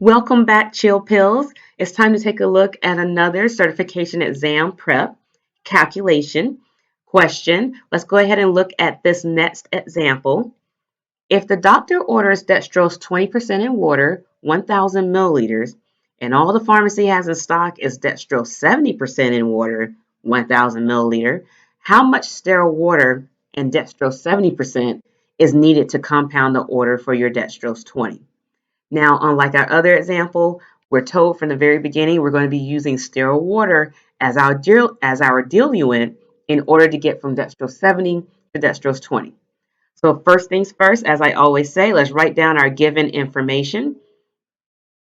Welcome back, Chill Pills. It's time to take a look at another certification exam prep calculation question. Let's go ahead and look at this next example. If the doctor orders dextrose 20% in water, 1,000 milliliters, and all the pharmacy has in stock is dextrose 70% in water, 1,000 milliliter, how much sterile water and dextrose 70% is needed to compound the order for your dextrose 20? Now, unlike our other example, we're told from the very beginning we're going to be using sterile water as our diluent in order to get from dextrose 70 to dextrose 20. So first things first, as I always say, let's write down our given information,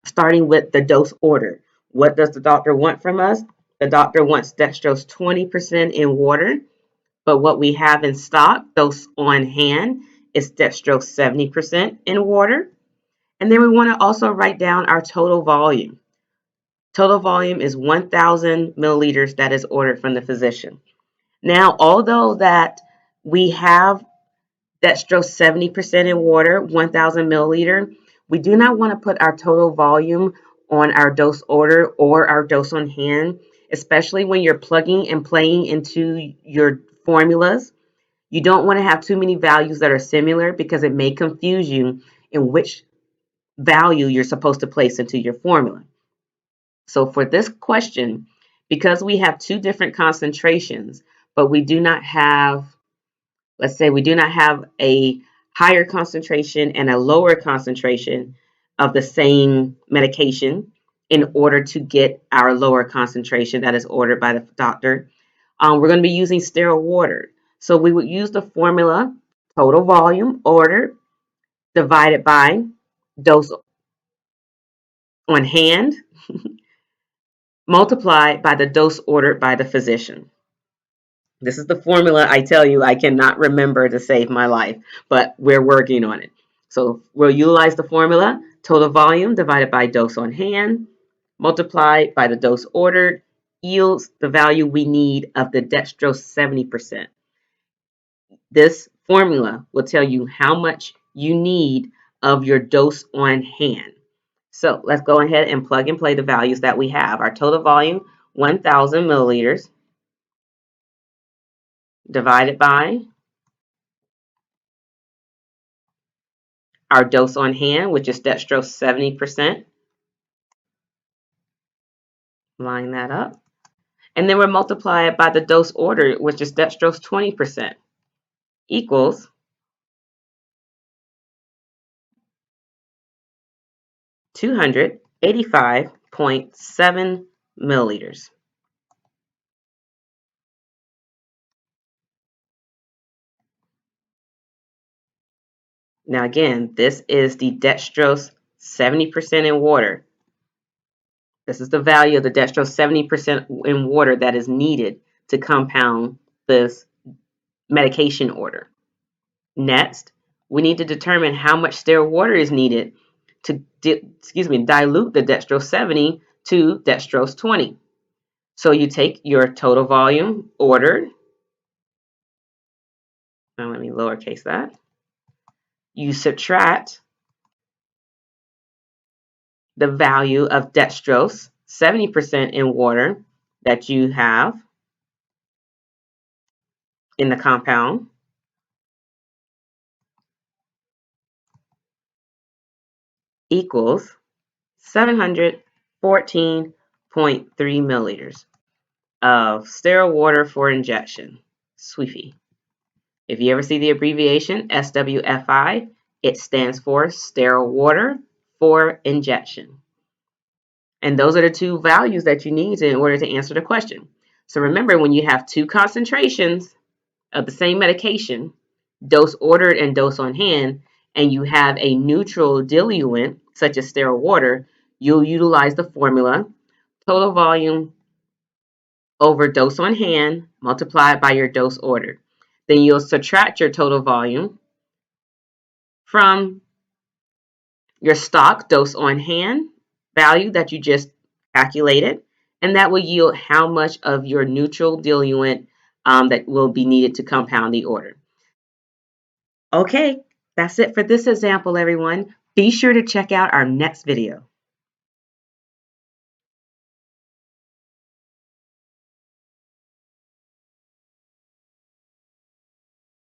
starting with the dose order. What does the doctor want from us? The doctor wants dextrose 20% in water, but what we have in stock, dose on hand, is dextrose 70% in water. And then we want to also write down our total volume. Total volume is 1,000 milliliters that is ordered from the physician. Now, although that we have dextrose 70% in water, 1,000 milliliter, we do not want to put our total volume on our dose order or our dose on hand, especially when you're plugging and playing into your formulas. You don't want to have too many values that are similar because it may confuse you in which value you're supposed to place into your formula. So for this question, because we have two different concentrations, but we do not have, let's say we do not have a higher concentration and a lower concentration of the same medication in order to get our lower concentration that is ordered by the doctor, we're going to be using sterile water. So we would use the formula total volume ordered divided by dose on hand multiplied by the dose ordered by the physician. This is the formula I tell you I cannot remember to save my life, but we're working on it. So we'll utilize the formula total volume divided by dose on hand multiplied by the dose ordered yields the value we need of the dextrose 70%. This formula will tell you how much you need of your dose on hand. So let's go ahead and plug and play the values that we have. Our total volume, 1,000 milliliters, divided by our dose on hand, which is dextrose 70%. Line that up. And then we're multiplied by the dose ordered, which is dextrose 20%, equals 285.7 milliliters. Now again, this is the dextrose 70% in water. This is the value of the dextrose 70% in water that is needed to compound this medication order. Next, we need to determine how much sterile water is needed to dilute the dextrose 70 to dextrose 20. So you take your total volume ordered. Now let me lowercase that. You subtract the value of dextrose 70% in water that you have in the compound equals 714.3 milliliters of sterile water for injection, CPhT. If you ever see the abbreviation SWFI, it stands for sterile water for injection. And those are the two values that you need in order to answer the question. So remember, when you have two concentrations of the same medication, dose ordered and dose on hand, and you have a neutral diluent, such as sterile water, you'll utilize the formula total volume over dose on hand multiplied by your dose ordered. Then you'll subtract your total volume from your stock dose on hand value that you just calculated, and that will yield how much of your neutral diluent that will be needed to compound the order. Okay, that's it for this example, everyone. Be sure to check out our next video.